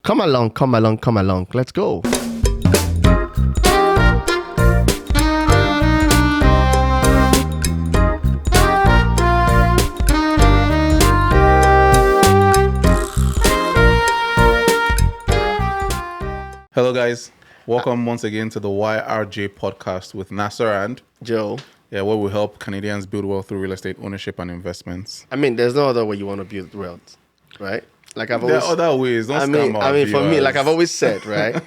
Come along, come along, come along. Let's go. Hello, guys. Welcome once again to the YRJ podcast with Nasser and Joe. where we help Canadians build wealth through real estate ownership and investments. I mean, there's no other way you want to build wealth, right? Like I've There always, are other ways. Don't scam our for me, viewers. like I've always said, right?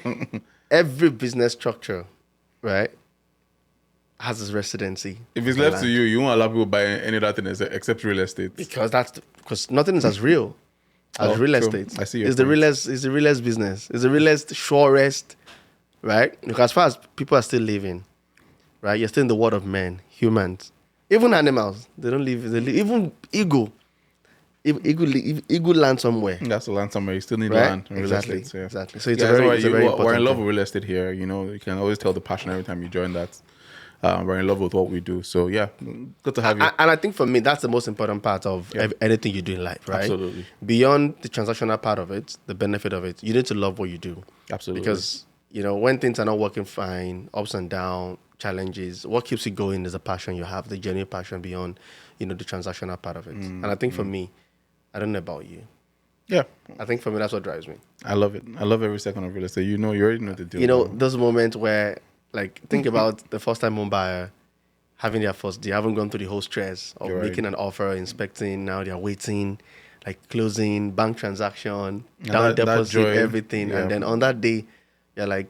Every business structure, right, has its residency. If it's the left to land. you, you won't allow people buy any other thing except real estate. because nothing is as real as Oh, real true. estate. I see your It's the point. realest. It's the realest business. It's the realest, surest, right? Because as far as people are still living, right, you're still in the world of men, humans, even animals. They don't live. Even eagle. Eagle land somewhere. That's the land somewhere. You still need Right? land and real Exactly. estate. Yeah. Exactly. So it's Yeah, a very, that's why it's a very we're important in love thing. with real estate here. You know, you can always tell the passion every time you join that. We're in love with what we do. So yeah, good to have you. And I think for me, that's the most important part of anything you do in life, right? Absolutely. Beyond the transactional part of it, the benefit of it, you need to love what you do. Absolutely. Because, when things are not working fine, ups and downs, challenges, what keeps you going is a passion you have, the genuine passion beyond, the transactional part of it. And I think for me, I don't know about you. Yeah, I think for me, that's what drives me. I love it. I love every second of real estate. You already know the deal. Those moments where, think about the first-time home buyer having their first deal, haven't gone through the whole stress of You're right. making an offer, inspecting, now they're waiting, closing, bank transaction, And down that deposit, joy, everything. yeah. And then on that day, you're giving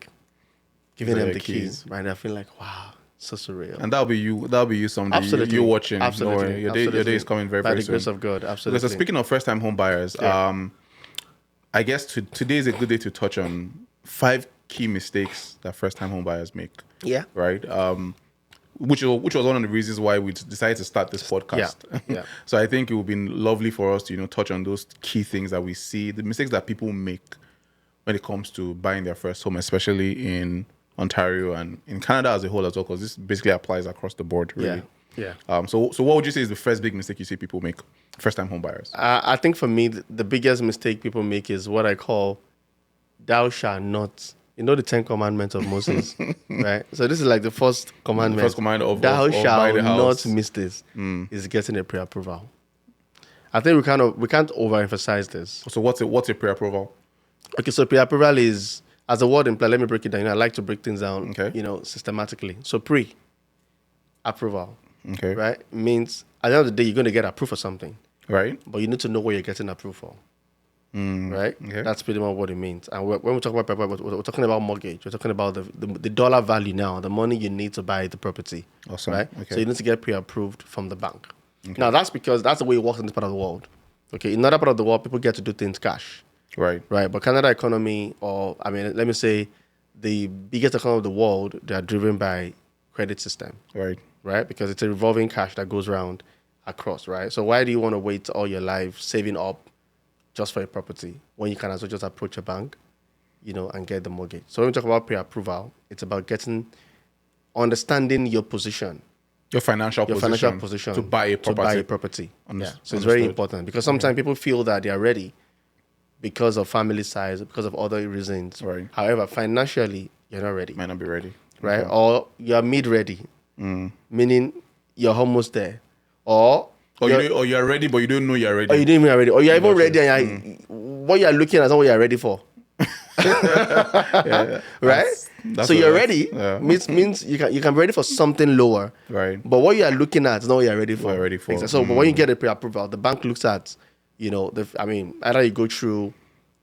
These are them your the keys, keys. right? I feel wow, so surreal. And that'll be you. That'll be you someday. Absolutely. You watching. Don't Absolutely. worry. Your day is coming very, By very the soon. grace of God, absolutely. Because speaking of first-time home buyers, Yeah. I guess today is a good day to touch on 5 key mistakes that first-time home buyers make. Yeah. Right. Which was one of the reasons why we decided to start this podcast. Yeah. So I think it would be lovely for us to touch on those key things that we see, the mistakes that people make when it comes to buying their first home, especially in Ontario and in Canada as a whole as well, because this basically applies across the board, really. Yeah. So what would you say is the first big mistake you see people make, first-time home buyers? I think for me, the biggest mistake people make is what I call thou shalt not. The 10 commandments of Moses, right? So this is the first commandment. The first command of thou buy shalt the house. not miss this. Is getting a pre-approval. I think we can't overemphasize this. So what's a pre-approval? Okay, so pre-approval is, as a word implies, let me break it down. I like to break things down, Okay. systematically. So pre-approval, Okay. right, means at the end of the day, you're going to get approved for something, Right. but you need to know what you're getting approved for. Right? Okay. That's pretty much what it means. And when we talk about pre-approval, we're talking about mortgage. We're talking about the dollar value now, the money you need to buy the property. Awesome. Right? Okay. So you need to get pre-approved from the bank. Now, that's because that's the way it works in this part of the world. Okay, in another part of the world, people get to do things cash. Right. Right, but Canada economy, let me say, the biggest economy of the world, they are driven by credit system, Right. right? Because it's a revolving cash that goes around across, right? So why do you want to wait all your life saving up just for a property when you can also just approach a bank, and get the mortgage? So when we talk about pre-approval, it's about understanding your position. Your financial Position to buy a property. Yeah. So it's very Understood. important because sometimes people feel that they are ready because of family size, because of other reasons. Right. However, financially, you're not ready, Might not be ready. right? Okay. Or you're mid-ready, meaning you're almost there. Or Or you're ready, but you don't know you're ready. you didn't even ready. Or you're even Gotcha. ready and what you're looking at is not what you're ready for. Yeah. Right? That's So what you're that's- ready yeah. means you can be ready for something lower. Right. But what you are looking at is not what you're ready for. What you're ready for. Exactly. So but when you get a pre-approval, the bank looks at, either you go through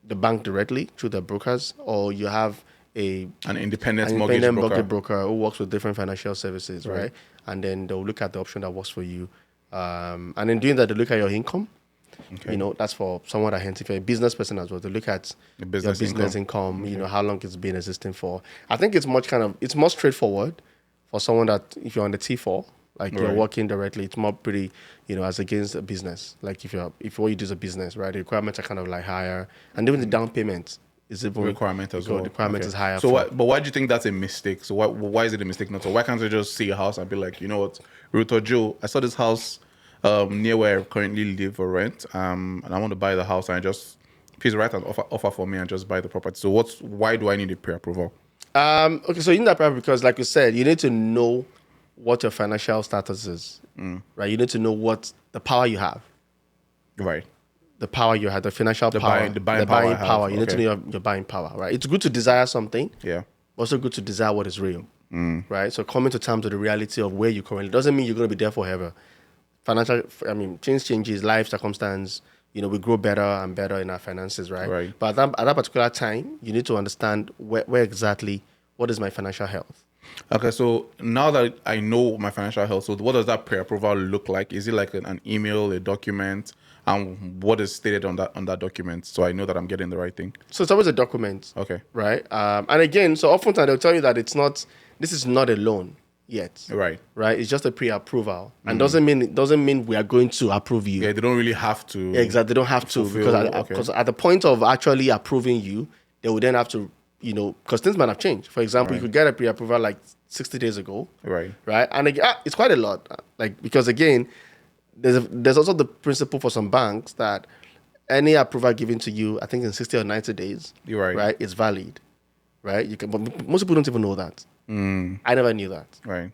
the bank directly, through the brokers, or you have An independent an mortgage independent broker. mortgage broker who works with different financial services, Right. right? And then they'll look at the option that works for you. And in doing that, they look at your income. Okay. That's for someone that hence if you're a business person as well, they look at The business your business income, how long it's been existing for. I think it's it's more straightforward for someone that if you're on the T4, you're Right. working directly, it's more pretty, as against a business. Like if what you do is a business, right? The requirements are kind of higher. And even the down payment is even requirement as well. The requirement Okay. is higher. So but why do you think that's a mistake? So why is it a mistake not? So why can't I just see a house and be like, you know what, Ruth or Joe, I saw this house near where I currently live for rent, and I want to buy the house, and I just please write an offer for me and just buy the property. So why do I need a pre-approval? Okay, so you need that prep because, like you said, you need to know what your financial status is, right? You need to know what the power you have, Right. the power you have, the financial power, the buying power I have. You need to Okay. know your buying power, right? It's good to desire something, Yeah. but also good to desire what is real, right? So coming to terms with the reality of where you currently doesn't mean you're going to be there forever. Things changes, life circumstance. We grow better and better in our finances, right? Right. But at that particular time, you need to understand where exactly, what is my financial health? Okay, so now that I know my financial health, so what does that pre-approval look like? Is it like an email, a document, and what is stated on that document, so I know that I'm getting the right thing? So it's always a document, Okay, right? And again, so oftentimes they'll tell you that this is not a loan yet, right. right? It's just a pre-approval, and doesn't mean we are going to approve you. Yeah, they don't really have to. Exactly, they don't have to fulfill- because at the point of actually approving you, they will then have to, because things might have changed. For example, you Right. could get a pre-approval like 60 days ago, Right. right? And again, it's quite a lot, because again, there's also the principle for some banks that any approval given to you, I think in 60 or 90 days, You're right. right, is valid, right? But most people don't even know that. I never knew that, Right.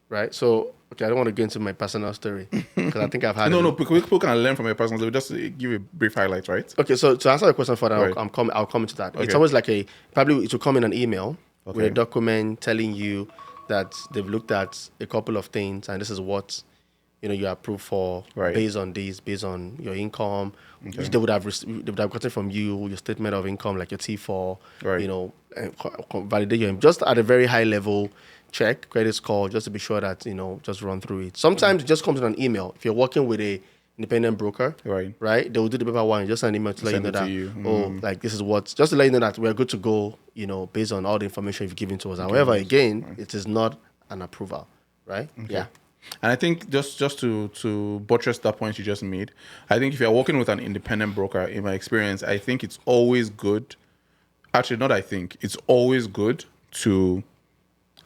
right? So, okay, I don't want to get into my personal story because I think I've had No, people can learn from your personal. So just give a brief highlight, right? Okay, so to answer the question further, Right. I'll come into that. It's Okay. always like probably it will come in an email with Okay. a document telling you that they've looked at a couple of things and this is what you are approved for Right. based on your income, which they would have gotten from you, your statement of income, like your T4, Right. and validate your just at a very high level check credit score just to be sure that just run through it. Sometimes it just comes in an email if you're working with a independent broker, Right. They will do the paper one, just an email to let you Send know it to that, you. oh, like this is what, just to let you know that we're good to go, based on all the information you've given to us. However, again, it is not an approval, right? Yeah. And I think just to buttress that point you just made, I think if you're working with an independent broker, in my experience, I think it's always good. Actually, not I think it's always good to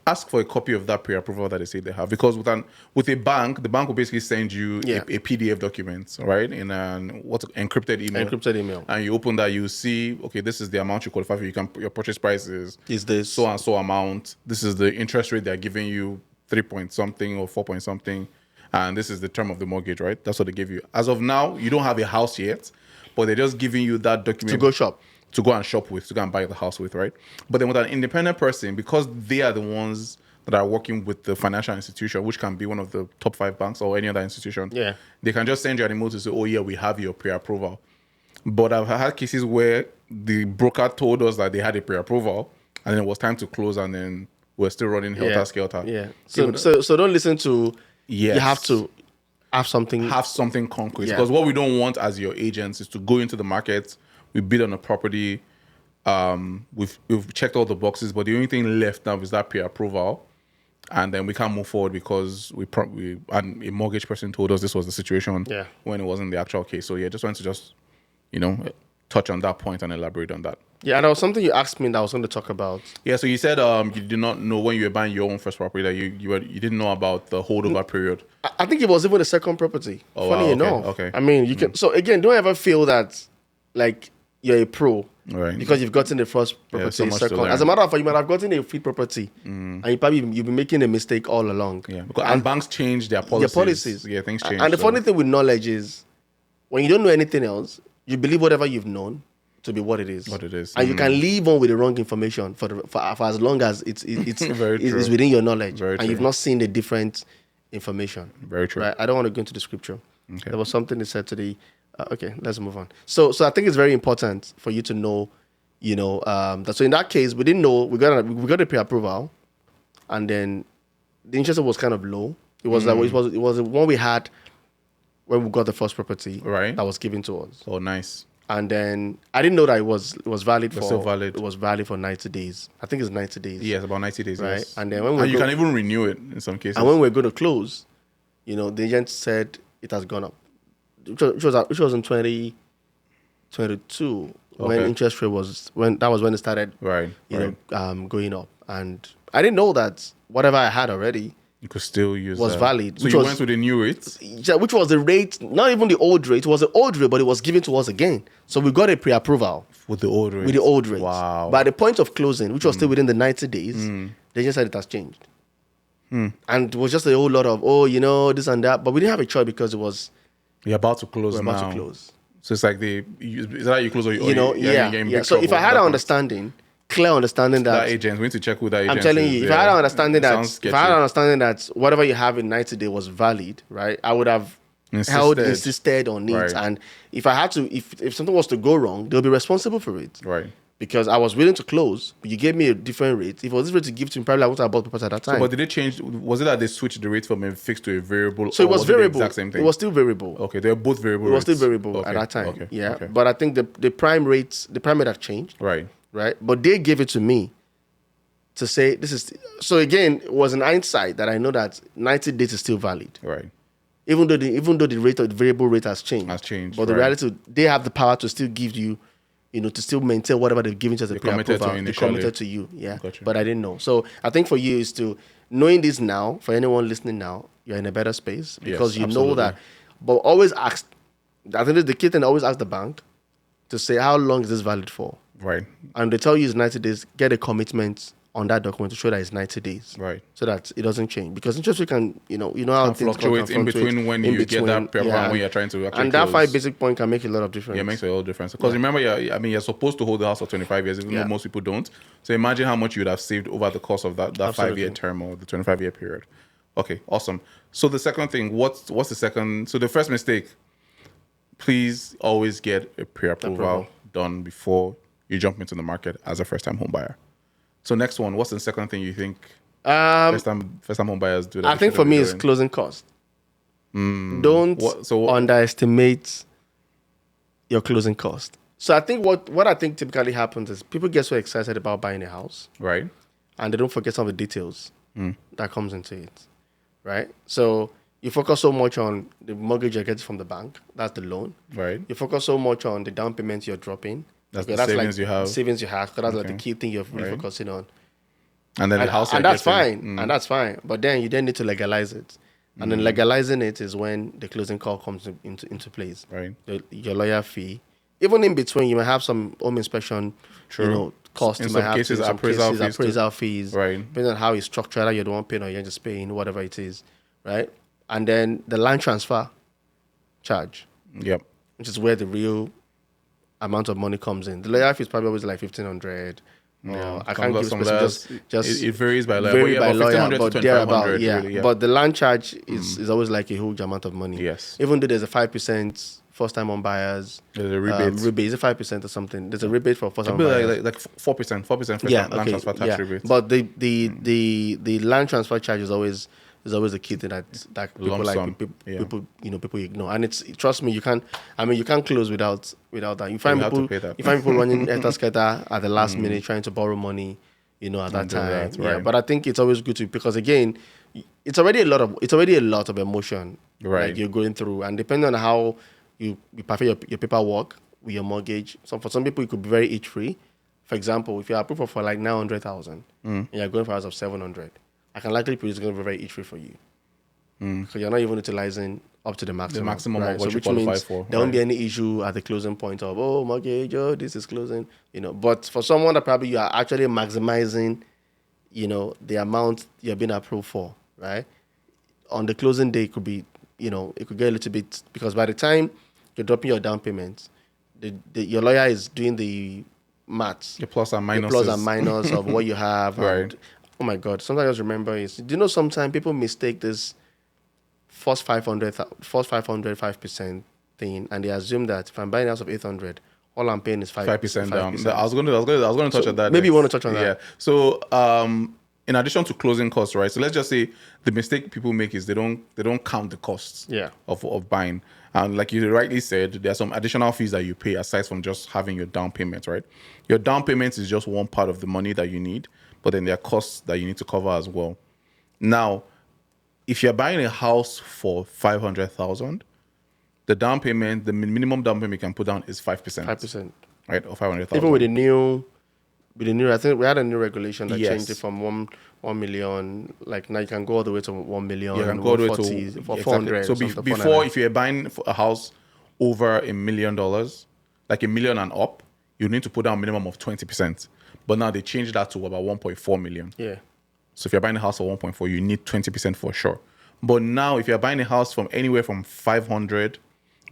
ask for a copy of that pre-approval that they say they have, because with a bank, the bank will basically send you Yeah. a PDF document, right, in an encrypted email. Encrypted email. And you open that, you see, okay, this is the amount you qualify for. Your purchase price is this so and so amount. This is the interest rate they're giving you, 3 point something or 4 point something, and this is the term of the mortgage, right? That's what they give you. As of now, you don't have a house yet, but they're just giving you that document to go shop? to go and shop with, to go and buy the house with, right? But then with an independent person, because they are the ones that are working with the financial institution, which can be one of the top 5 banks or any other institution, Yeah. they can just send you an email to say, oh yeah, we have your pre-approval. But I've had cases where the broker told us that they had a pre-approval, and then it was time to close, and then we're still running helter-skelter. Yeah. So don't listen to, Yes. you have to have something. Have something concrete. Yeah. Because what we don't want as your agents is to go into the market, we bid on a property, we've checked all the boxes, but the only thing left now is that pre-approval, and then we can't move forward because and a mortgage person told us this was the situation when it wasn't the actual case. So yeah, just wanted to touch on that point and elaborate on that. Yeah, and there was something you asked me that I was going to talk about. Yeah, so you said you did not know when you were buying your own first property that you didn't know about the holdover period. I think it was even the second property. Oh, Funny wow, enough. okay. I mean, you can. So again, don't ever feel that like you're a pro Right. because you've gotten the first property, so much to second. learn. As a matter of fact, you might have gotten a free property, and you've been making a mistake all along. Yeah, and banks change their policies. Yeah, things change. And the funny thing with knowledge is, when you don't know anything else, you believe whatever you've known to be what it is. What it is. And you can live on with the wrong information for as long as it's Very true. it's within your knowledge, Very and true. you've not seen the different information. Very true. Right? I don't want to go into the scripture. Okay. There was something they said to the. Okay, let's move on. So I think it's very important for you to know, that. So in that case, we didn't know we got a pre-approval, and then the interest was kind of low. It was like it was the one we had when we got the first property, Right. that was given to us. Oh, nice. And then I didn't know that it was valid for still valid. It was valid for 90 days. I think it's 90 days. Yes, about 90 days. Right. Yes. And then when you can even renew it in some cases. and when we're going to close, the agent said it has gone up. Which was in 2022 when Okay. interest rate was when it started Right. going up. And I didn't know that whatever I had already You could still use was that. valid. So Which you was, went with the new rates? yeah, which was the rate, not even the old rate. It was the old rate, but it was given to us again. So we got a pre-approval With the old rates? with the old rates. Wow. But at the point of closing, which was still within the 90 days, they just said it has changed. And it was just a whole lot of, this and that. But we didn't have a choice because it was, You're about to close we're now. about to close. So it's like is that you close or Yeah. you're in big So if trouble I had at that an point? understanding, clear understanding That that, agent, we need to check who that agent I'm telling is. you, if I had an understanding It sounds sketchy. whatever you have in 90 days was valid, right? I would have insisted on it. Right. And if I had to, if something was to go wrong, they'll be responsible for it. Right. Because I was willing to close, but you gave me a different rate. If it was this rate to give to me, probably I would have bought papers at that time. But did they change? Was it that they switched the rate from a fixed to a variable? So it was the variable. exact same thing? It was still variable. Okay, they were both variable. It was still rates. variable Okay, at that time. Okay. Yeah. Okay. But I think the prime rate have changed. Right. Right. But they gave it to me to say this is. So again, it was an hindsight that I know that 90 days is still valid. Right. Even though the rate of the variable rate has changed. But the right. reality, they have the power to still give you, to still maintain whatever they've given you as a pre-approval. They committed to you. Yeah. Gotcha. But I didn't know. So I think for you is to, knowing this now, for anyone listening now, you're in a better space because you know that. But always ask, I think the key thing, always ask the bank to say, how long is this valid for? Right. And they tell you it's 90 days, get a commitment on that document to show that it's 90 days. Right. So that it doesn't change. Because interest rate can, how things fluctuate in between when you get that paper and when you're trying to actually and that close. 5 basic point can make a lot of difference. Yeah, it makes a whole difference. Because remember, you're supposed to hold the house for 25 years, even though most people don't. So imagine how much you would have saved over the course of that 5-year term or the 25-year period. Okay, awesome. So the second thing, what's the second? So the first mistake, please always get a pre-approval done before you jump into the market as a first-time home buyer. So next one, what's the second thing you think first-time home buyers do? I think for me, it's closing cost. Don't underestimate your closing cost. So I think what I think typically happens is people get so excited about buying a house, right? And they don't forget some of the details that comes into it, right? So you focus so much on the mortgage you're getting from the bank, that's the loan, right? You focus so much on the down payments you're dropping. That's the savings you have. Savings you have. That's like the key thing you're really focusing on. And then the house, and that's fine. And that's fine. But then you then need to legalize it. And then legalizing it is when the closing call comes into place. Right. Your lawyer fee. Even in between, you might have some home inspection, costs. In you might some have cases, appraisal fees. Right. Depending on how it's structured, either you're the one paying or you're just paying, whatever it is. Right. And then the land transfer charge. Yep. Which is where the real amount of money comes in. The lawyer fee is probably always like 1,500. I can't give specific. Just it varies by lawyer. But thereabout, yeah. But the land charge is always like a huge amount of money. Yes. Even though there's a 5% first-time home buyers. There's a rebate. Is it 5% or something? There's a rebate for first-time home buyers. Like 4%. 4% land transfer tax rebate. But the land transfer charge is always a key thing that people people ignore. And trust me, you can't close without that. You find people running etasketa at the last minute trying to borrow money, at that time. Yeah. But I think it's always good to, because again, it's already a lot of emotion like you're going through, and depending on how you perfect your paperwork with your mortgage. So for some people it could be very age-free. For example, if you're approved for like 900,000 and you're going for a house of 700, I can likely predict it's going to be very easy for you. Because you're not even utilizing up to the maximum. The maximum right? of what you qualify for. There won't be any issue at the closing point of, mortgage, this is closing. But for someone that probably you are actually maximizing, the amount you're being approved for, right? On the closing day, it could be, it could get a little bit, because by the time you're dropping your down payment, your lawyer is doing the maths. The plus and minus. The plus and minus of what you have. Right. And, oh my God, sometimes I just remember do you know sometimes people mistake this first 5% thing, and they assume that if I'm buying a house of 800, all I'm paying is 5% down. I was going to touch on that. Maybe you want to touch on that. Yeah. So in addition to closing costs, right? So let's just say the mistake people make is they don't count the costs of buying. And like you rightly said, there are some additional fees that you pay aside from just having your down payment, right? Your down payment is just one part of the money that you need, but then there are costs that you need to cover as well. Now, if you're buying a house for 500,000, the down payment, the minimum down payment you can put down is 5%. 5%. Right? Or 500,000. Even with the new with the new, I think we had a new regulation that Yes. changed it from 1 million. Like now you can go all the way to 1 million. You can go all the way to 140, for exactly. 400. So or something, before, 499. if you're buying a house over $1 million, like $1 million and up, you need to put down a minimum of 20%. But now they changed that to about 1.4 million. Yeah. So if you're buying a house for 1.4, you need 20% for sure. But now, if you're buying a house from anywhere from 500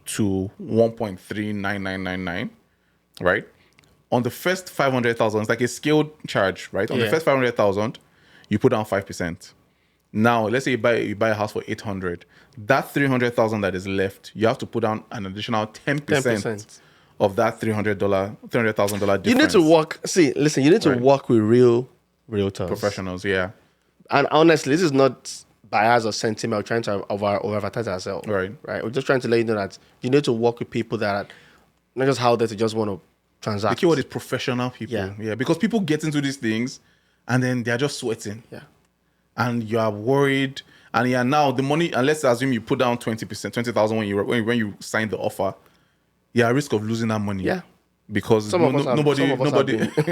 to 1.39999, right? On the first 500,000, it's like a scaled charge, right? On the Yeah. first 500,000, you put down 5%. Now, let's say you buy a house for 800. That 300,000 that is left, you have to put down an additional 10%, 10%. of that $300,000 difference. You need to work. See, listen. You need to Right. work with real realtors. Professionals, yeah, And honestly, this is not bias or sentiment. We're trying to over advertise ourselves. Right. Right. We're just trying to let you know that you need to work with people that are not just out there to just want to the transact. keyword is professional people. Yeah. Because people get into these things and then they're just sweating. Yeah. And you are worried, and now the money. And let's assume you put down 20%, 20,000 when you sign the offer. You're at risk of losing that money. Yeah. Because Some of us have nobody, been-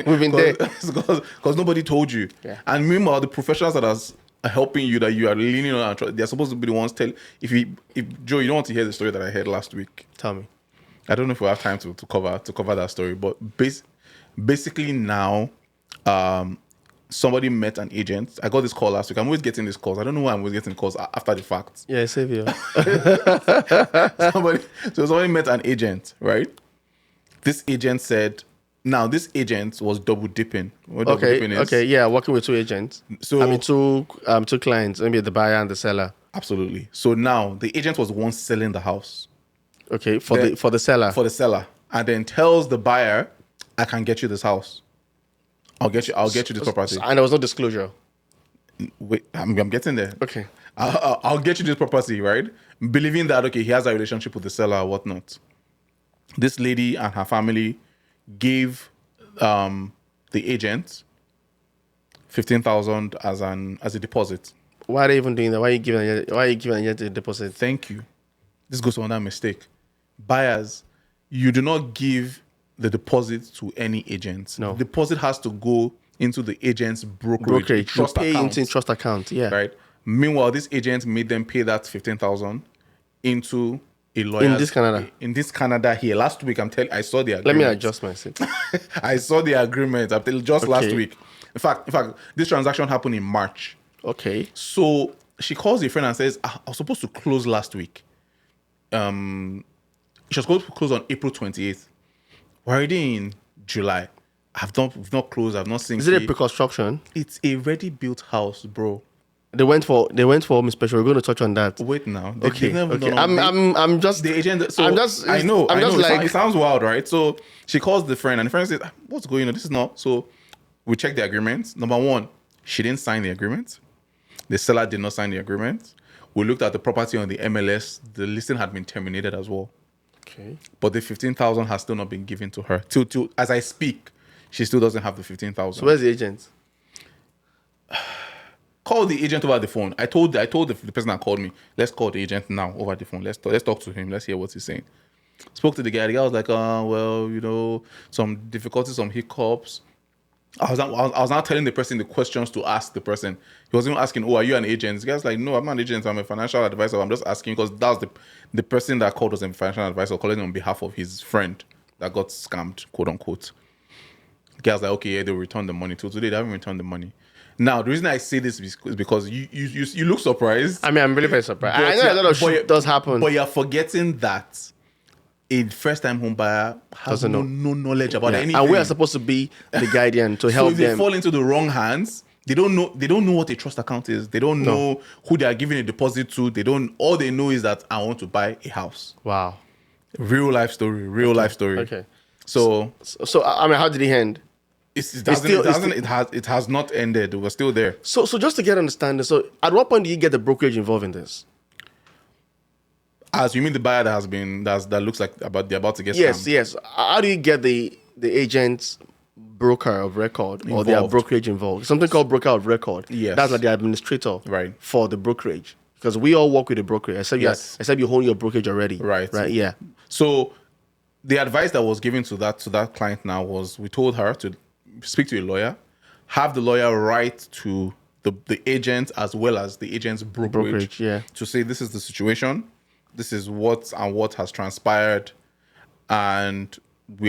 we've been there. because nobody told you. Yeah. And meanwhile, the professionals that are helping you, that you are leaning on, and they're supposed to be the ones tell. If Joe, you don't want to hear the story that I heard last week. Tell me. I don't know if we have time to cover that story, but basically now, somebody met an agent. I got this call last week. I'm always getting these calls. I don't know why I'm always getting calls after the fact. Yeah, save you. Somebody met an agent, right? This agent said, now this agent was double dipping. What double dipping is? Okay. Yeah, working with two agents. So- I mean, two clients. Maybe the buyer and the seller. Absolutely. So now the agent was the one selling the house Okay, for Then- the seller. for the seller, and then tells the buyer, "I can get you this house. I'll get you this property." And there was no disclosure. Wait, I'm getting there. Okay. I'll get you this property, right? Believing that, okay, he has a relationship with the seller or whatnot. This lady and her family gave the agent 15,000 as a deposit. Why are they even doing that? Why are you giving yet a deposit? Thank you. This goes to another mistake. Buyers, you do not give the deposit to any agent. No. The deposit has to go into the agent's brokerage Brokerage. You trust pay account. into trust account. Yeah. Right. Meanwhile, this agent made them pay that 15,000 into a lawyer In this Canada. In this Canada here. Last week, I saw the agreement. Let me adjust my seat. I saw the agreement just last Okay. week. In fact, this transaction happened in March. Okay. So she calls a friend and says, I was supposed to close last week. She was supposed to close on April 28th. We're already in July. We've not closed. I've not seen. Is it a pre-construction? It's a ready built house, bro. They went for home inspection. We're going to touch on that. Wait now. Okay. They've never Okay. done all- I'm just the agent. So I'm just. I know. I'm just like. it sounds wild, right? So she calls the friend, and the friend says, "What's going on? This is not." So we check the agreement. Number one, she didn't sign the agreement. The seller did not sign the agreement. We looked at the property on the MLS. The listing had been terminated as well. Okay. But the 15,000 has still not been given to her. Till as I speak, she still doesn't have the 15,000. So where's the agent? Call the agent over the phone. I told the person that called me, let's call the agent now over the phone. Let's talk to him. Let's hear what he's saying. Spoke to the guy. The guy was like, well, some difficulties, some hiccups. I was now telling the person the questions to ask the person. He was even asking, "Oh, are you an agent?" The guy's like, "No, I'm not an agent. I'm a financial advisor. I'm just asking because that was the person that called was a financial advisor calling on behalf of his friend that got scammed, quote unquote." The guy's like, "Okay, yeah, they'll return the money." Till today, they haven't returned the money. Now, the reason I say this is because you look surprised. I mean, I'm really very surprised. I But know a lot of shit does happen. But you're forgetting that a first-time home buyer has Doesn't no know. knowledge about Yeah. anything. And we are supposed to be the guardian to So help if they them. fall into the wrong hands, they don't know what a trust account is. They don't know who they are giving a deposit to. All they know is that I want to buy a house. Wow. Real life story. Okay. So So I mean, how did he end? it has not ended. We're still there. So just to get understanding. So at what point do you get the brokerage involved in this? As you mean the buyer that looks like they're about to get scammed? Yes. How do you get the agent's broker of record or their Involved. brokerage involved? Something called broker of record. Yes. That's like the administrator Right. for the brokerage. Because we all work with the brokerage, Yes. except you own your brokerage already. Right. Right. Yeah. So the advice that was given to that client now was we told her to speak to a lawyer, have the lawyer write to the agent as well as the agent's brokerage yeah. to say this is the situation, this is what has transpired, and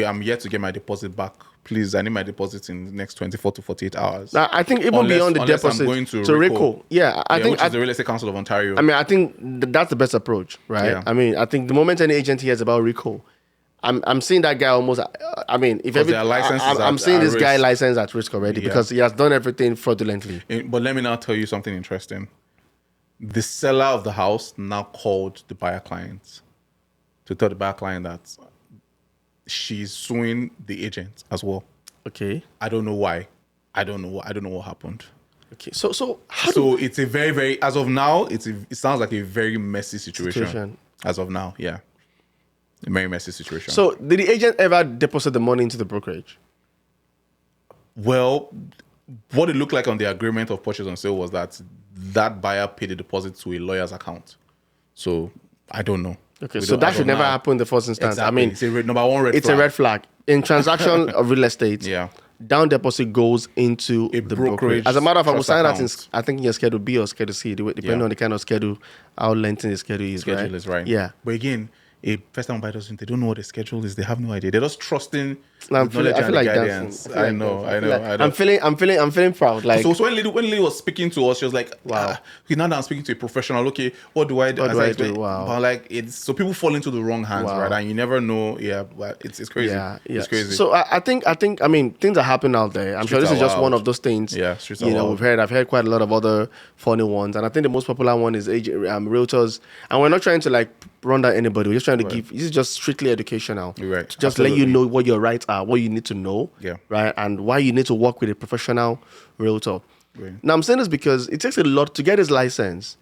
I'm yet to get my deposit back. Please, I need my deposit in the next 24 to 48 hours. Now, I think even beyond the deposit, I'm going to RICO. Yeah, I think which is the Real Estate Council of Ontario. I mean, I think that's the best approach, right? Yeah. I mean, I think the moment any agent hears about RICO, I'm seeing that guy almost. I mean, if their license is I'm at seeing this guy risk. licensed at risk already because he has done everything fraudulently. But let me now tell you something interesting. The seller of the house now called the buyer client to tell the buyer client that she's suing the agent as well. Okay. I don't know why. I don't know what happened. Okay. So it's a very, very, as of now, it sounds like a very messy situation. As of now, yeah. A very messy situation. So did the agent ever deposit the money into the brokerage? Well, what it looked like on the agreement of purchase and sale was that buyer paid the deposit to a lawyer's account. So I don't know. Okay, so that should never happen in the first instance. Exactly. I mean, it's a number one red flag. It's a red flag. In transaction of real estate, Yeah. down deposit goes into the brokerage. As a matter of fact, we'll sign that in, I think, in your Schedule B or Schedule C, depending on the kind of schedule, how lengthy the schedule is. Schedule is right. Yeah. But again, a first-time buyer they don't know what the schedule is. They have no idea. They're just trusting I the feel knowledge and the like guidance. dancing. I know. I'm feeling proud. Like, so when Lily was speaking to us, she was like, "Wow, now that I'm speaking to a professional, okay, what do I do?" Wow. But like, it's so people fall into the wrong hands, right? And you never know. Yeah, but it's crazy. Yeah. It's crazy. So I think I mean things are happening out there. I'm sure this is just one of those things. Yeah, streets are wild. I've heard quite a lot of other funny ones, and I think the most popular one is realtors. And we're not trying to like run down anybody. We're just trying to give. This is just strictly educational. Right. To just let you know what your rights are, what you need to know. Yeah. Right. And why you need to work with a professional realtor. Right. Now I'm saying this because it takes a lot to get his license.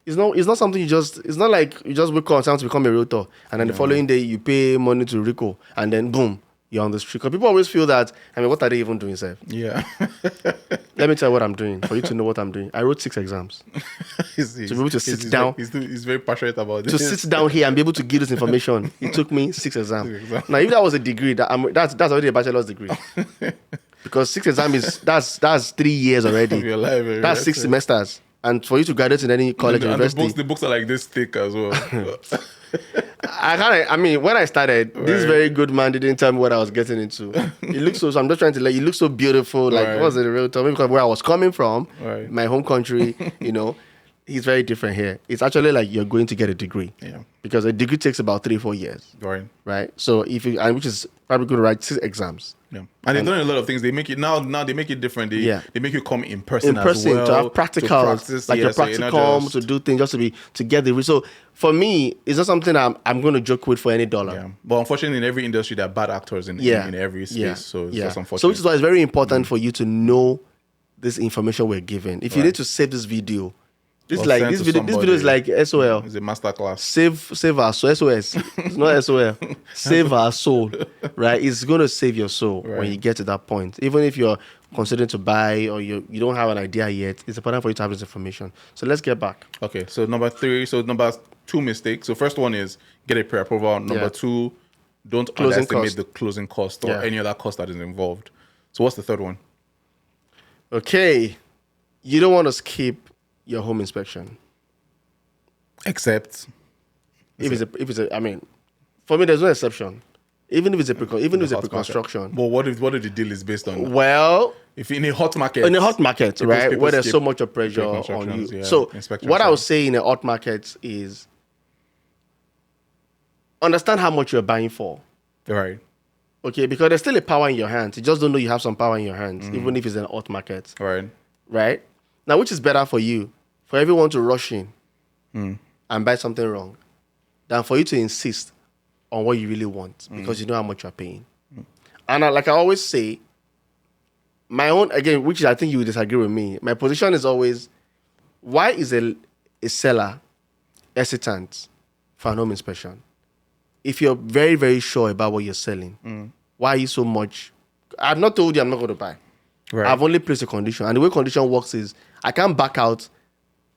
It's not something it's not like you just wake up and to become a realtor and then the following day you pay money to RICO and then boom, you're on the street. Because people always feel that, I mean, what are they even doing, sir? Yeah. Let me tell you what I'm doing for you to know what I'm doing. I wrote 6 exams. To be able to sit down. He's very passionate about this. To sit down here and be able to give this information, it took me 6 exams. Now, if that was a degree, that's already a bachelor's degree. Because 6 exams that's 3 years already. Of your life, that's 6 semesters. And for you to graduate in any college or university. The books are like this thick as well. I mean, when I started, this very good man didn't tell me what I was getting into. It looks so I'm just trying to let you look so beautiful. Like, what was it, a real time? Because where I was coming from, my home country, he's very different here. It's actually like you're going to get a degree. Yeah. Because a degree takes about 3-4 years. Right. Right. So which is probably going to write 6 exams. Yeah. And they've done a lot of things. They make it now they make it different. They make you come in person as well. To have practicals, like your practicum, to do things just to get the result. So for me, it's not something I'm going to joke with for any dollar. Yeah. But unfortunately, in every industry, there are bad actors in every space. So it's just unfortunate. So which is why it's very important for you to know this information we're given. If you need to save this video, this video is like SOL. It's a masterclass. Save our soul. SOS. It's not SOL. Save our soul. Right? It's going to save your soul when you get to that point. Even if you're considering to buy or you don't have an idea yet, it's important for you to have this information. So let's get back. Okay. So number 2 mistakes. So first one is get a pre-approval. Number 2, don't underestimate the closing cost or any other cost that is involved. So what's the third one? Okay. You don't want to skip your home inspection, except if it's a I mean, for me there's no exception. Even if it's a pre-construction. But what if the deal is based on? Well, if in a hot market, right, where there's so much pressure on you. Yeah, so what I would say in a hot market is understand how much you're buying for. Right. Okay, because there's still a power in your hands. You just don't know you have some power in your hands, even if it's an hot market. Right. Right. Now, which is better for you? For everyone to rush in and buy something wrong than for you to insist on what you really want because you know how much you're paying. And like I always say, my own, again, which I think you would disagree with me, my position is always, why is a seller hesitant for an home inspection? If you're very, very sure about what you're selling, why are you so much? I've not told you I'm not going to buy. Right. I've only placed a condition. And the way condition works is I can't back out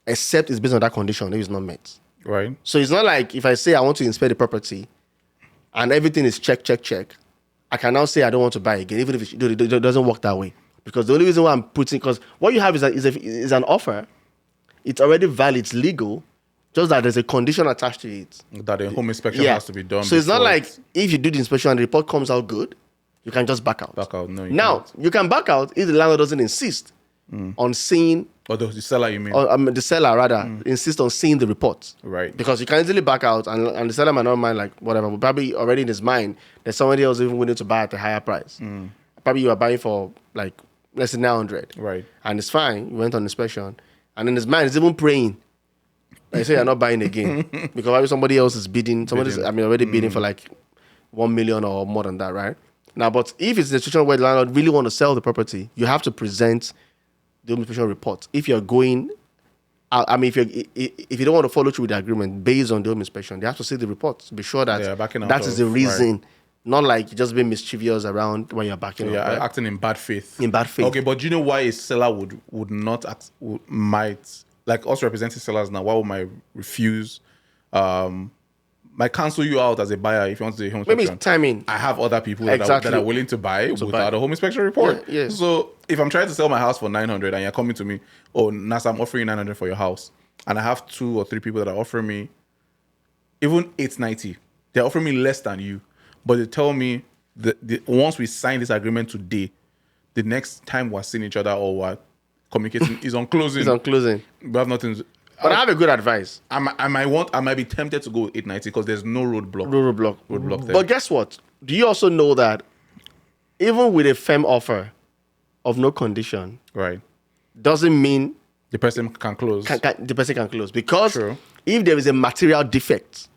except it's based on that condition if it's not met. Right. So it's not like if I say I want to inspect the property and everything is check, I can now say I don't want to buy again, even if it doesn't work that way. Because the only reason why I'm putting, because what you have is an offer. It's already valid, it's legal, just that there's a condition attached to it. That the home inspection has to be done. So it's not like if you do the inspection and the report comes out good, you can just back out. Back out, no. You can back out if the landlord doesn't insist on seeing. Or the seller, you mean? Or the seller, rather, insist on seeing the report. Right. Because you can easily back out and the seller might not mind, like, whatever. But probably already in his mind, there's somebody else even willing to buy at a higher price. Probably you are buying for, like, let's say 900. Right. And it's fine. You went on inspection. And in his mind, he's even praying. Like, say you're not buying again. Because probably somebody else is bidding. Already bidding for, like, 1 million or more than that, right? Now, but if it's a situation where the landlord really want to sell the property, you have to present the home inspection report. If you're going, if you don't want to follow through with the agreement based on the home inspection, they have to see the report to be sure that that is the reason. Right. Not like you just being mischievous around when you're backing up. Yeah, acting in bad faith. In bad faith. Okay, but do you know why a seller might, like us representing sellers now, why might refuse, might cancel you out as a buyer if you want to do a home inspection? Maybe it's timing. I have other people that are willing to buy without a home inspection report. Yeah. So if I'm trying to sell my house for 900 and you're coming to me, oh, Nasa, I'm offering you 900 for your house, and I have 2 or 3 people that are offering me even 890, they're offering me less than you, but they tell me that once we sign this agreement today, the next time we're seeing each other or we're communicating is on closing. It's on closing. We have nothing. But I have a good advice. I might be tempted to go with 890 because there's no roadblock. Roadblock there. But guess what? Do you also know that even with a firm offer of no condition, right, doesn't mean the person can close. The person can close. Because if there is a material defect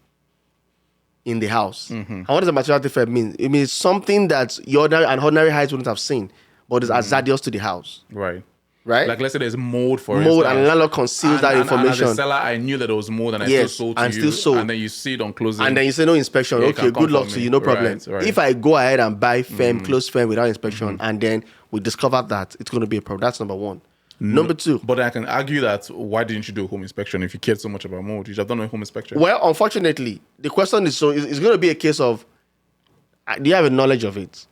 in the house, and what does a material defect mean? It means something that an ordinary height wouldn't have seen, but is hazardous to the house. Right? Like, let's say there's mold, for instance. Mold, and the landlord conceals that information. And as a seller, I knew that there was mold, and I still sold to you. And then you see it on closing. And then you say, no inspection. Yeah, okay, good luck to you, no problem. Right. If I go ahead and buy close firm without inspection, and then we discover that, it's going to be a problem. That's number one. Number two. But I can argue that, why didn't you do a home inspection if you cared so much about mold? You should have done a home inspection. Well, unfortunately, the question is, it's going to be a case of, do you have a knowledge of it?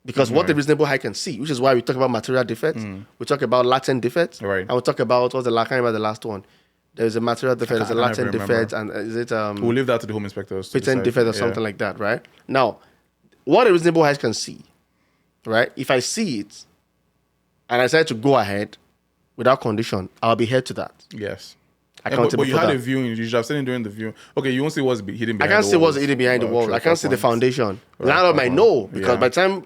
Because what the reasonable high can see, which is why we talk about material defects, we talk about latent defects, and we talk about the last one. There's a material defect, there's a latent defect, and is it we'll leave that to the home inspectors. Patent defect or something like that, right? Now, what a reasonable high can see, right? If I see it and I decide to go ahead without condition, I'll be held to that. Yes. Accountable but you had a viewing. You should have seen it during the viewing. Okay, you won't see what's hidden behind the walls. I can't see what's hidden behind the walls. I can't see the foundation. The landlord might know because by the time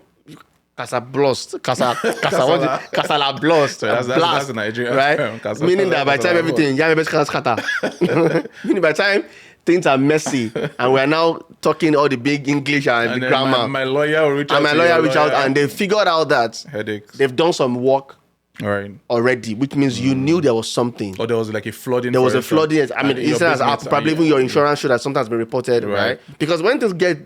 Casa blast. That's the Nigerian right? term. Meaning that by the time everything, meaning by the time things are messy and we're now talking all the big English and the grammar. My lawyer will reach out. And my lawyer reach out and they figured out that headaches. They've done some work already, which means you knew there was something. Or there was like a flooding. There was a flooding. I mean, incidents happen. Probably even your insurance should have sometimes been reported, right? Because when things get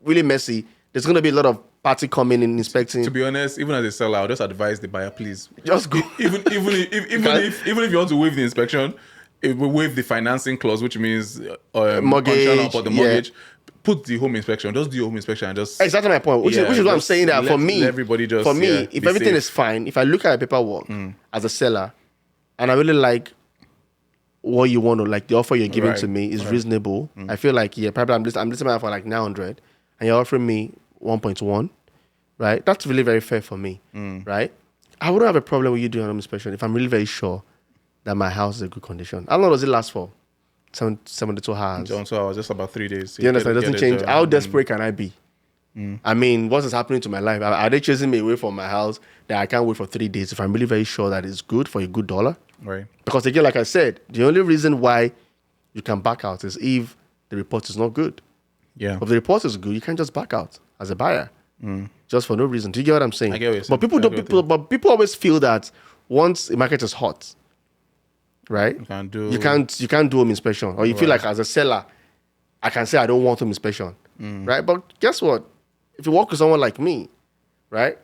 really messy, there's going to be a lot of party coming in inspecting. To be honest, even as a seller, I'll just advise the buyer, please just go. Even if you want to waive the inspection, waive the financing clause, which means mortgage or the mortgage. Put the home inspection. Just do your home inspection and just. Exactly my point. Which is what I'm saying. That for me, if everything is fine, if I look at the paperwork as a seller, and I really like what you want to like, the offer you're giving to me is reasonable. I feel like probably I'm listing for like 900, and you're offering me 1.1, right? That's really very fair for me, right? I wouldn't have a problem with you doing a home inspection if I'm really very sure that my house is in good condition. How long does it last for? 72 hours. 72 hours, just about 3 days. You understand? It doesn't change. How desperate can I be? I mean, what is happening to my life? Are they chasing me away from my house that I can't wait for 3 days if I'm really very sure that it's good for a good dollar? Right. Because again, like I said, the only reason why you can back out is if the report is not good. Yeah. But if the report is good, you can't just back out as a buyer. Just for no reason. Do you get what I'm saying? I get what you're saying. But people always feel that once the market is hot, right? You can't do home inspection. Or you feel like as a seller, I can say I don't want home inspection. Right? But guess what? If you work with someone like me, right?